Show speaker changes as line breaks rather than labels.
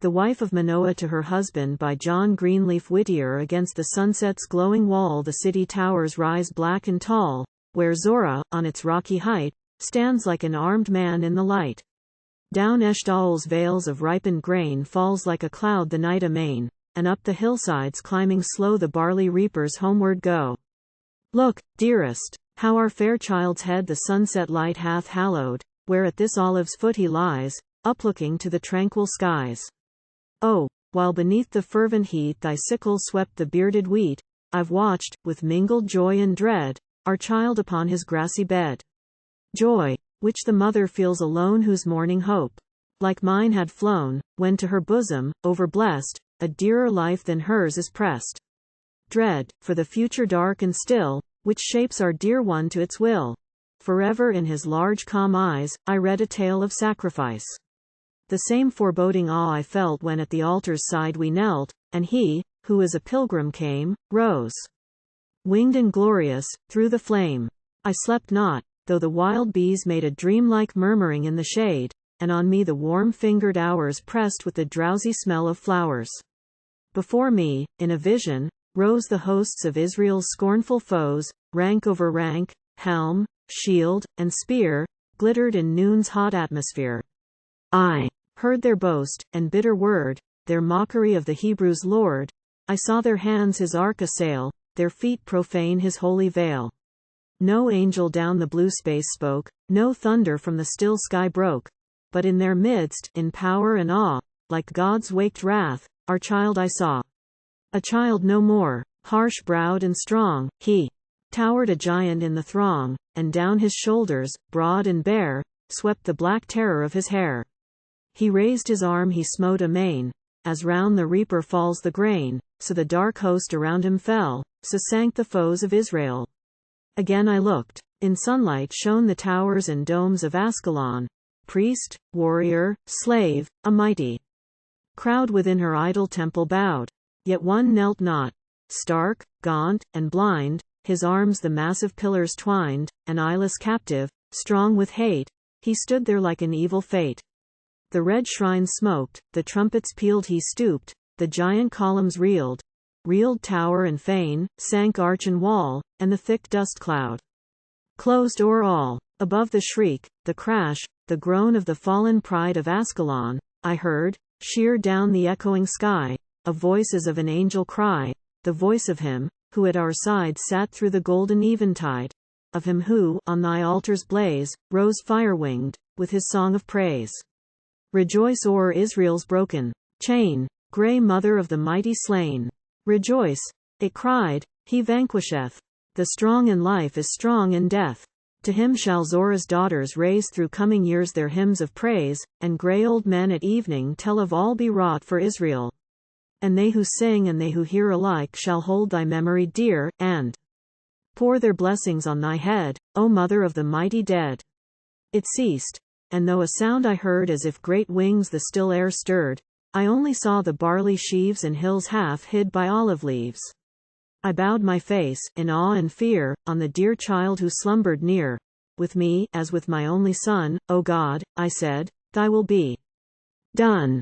The Wife of Manoah to Her Husband by John Greenleaf. Whittier. Against the sunset's glowing wall the city towers rise black and tall, where Zorah, on its rocky height, stands like an armed man in the light. Down Eshtaol's vales of ripened grain falls like a cloud the night amain, and up the hillsides climbing slow the barley reapers homeward go. Look, dearest, how our fair child's head the sunset light hath hallowed, where at this olive's foot he lies, uplooking to the tranquil skies. Oh, while beneath the fervent heat thy sickle swept the bearded wheat, I've watched, with mingled joy and dread, our child upon his grassy bed. Joy, which the mother feels alone whose morning hope, like mine had flown, when to her bosom, overblessed, a dearer life than hers is pressed. Dread, for the future dark and still, which shapes our dear one to its will. Forever in his large calm eyes, I read a tale of sacrifice. The same foreboding awe I felt when at the altar's side we knelt, and he, who as a pilgrim came, rose. Winged and glorious, through the flame. I slept not, though the wild bees made a dreamlike murmuring in the shade, and on me the warm-fingered hours pressed with the drowsy smell of flowers. Before me, in a vision, rose the hosts of Israel's scornful foes, rank over rank, helm, shield, and spear, glittered in noon's hot atmosphere. I heard their boast, and bitter word, their mockery of the Hebrews' Lord. I saw their hands his ark assail, their feet profane his holy veil. No angel down the blue space spoke, no thunder from the still sky broke, but in their midst, in power and awe, like God's waked wrath, our child I saw. A child no more, harsh-browed and strong, he towered a giant in the throng, and down his shoulders, broad and bare, swept the black terror of his hair. He raised his arm, he smote amain, as round the reaper falls the grain, so the dark host around him fell, so sank the foes of Israel. Again I looked. In sunlight shone the towers and domes of Ascalon. Priest, warrior, slave, a mighty crowd within her idol temple bowed. Yet one knelt not. Stark, gaunt, and blind, his arms the massive pillars twined, an eyeless captive, strong with hate, he stood there like an evil fate. The red shrine smoked, the trumpets pealed, he stooped, the giant columns reeled tower and fane, sank arch and wall, and the thick dust cloud closed o'er all. Above the shriek, the crash, the groan of the fallen pride of Ascalon, I heard, sheer down the echoing sky, a voice as of an angel cry, the voice of him, who at our side sat through the golden eventide, of him who, on thy altar's blaze, rose fire-winged, with his song of praise. Rejoice o'er Israel's broken chain, grey mother of the mighty slain. Rejoice, it cried, he vanquisheth. The strong in life is strong in death. To him shall Zorah's daughters raise through coming years their hymns of praise, and grey old men at evening tell of all be wrought for Israel. And they who sing and they who hear alike shall hold thy memory dear, and pour their blessings on thy head, O mother of the mighty dead. It ceased, and though a sound I heard as if great wings the still air stirred, I only saw the barley sheaves and hills half hid by olive leaves. I bowed my face, in awe and fear, on the dear child who slumbered near. With me, as with my only son, O God, I said, thy will be done.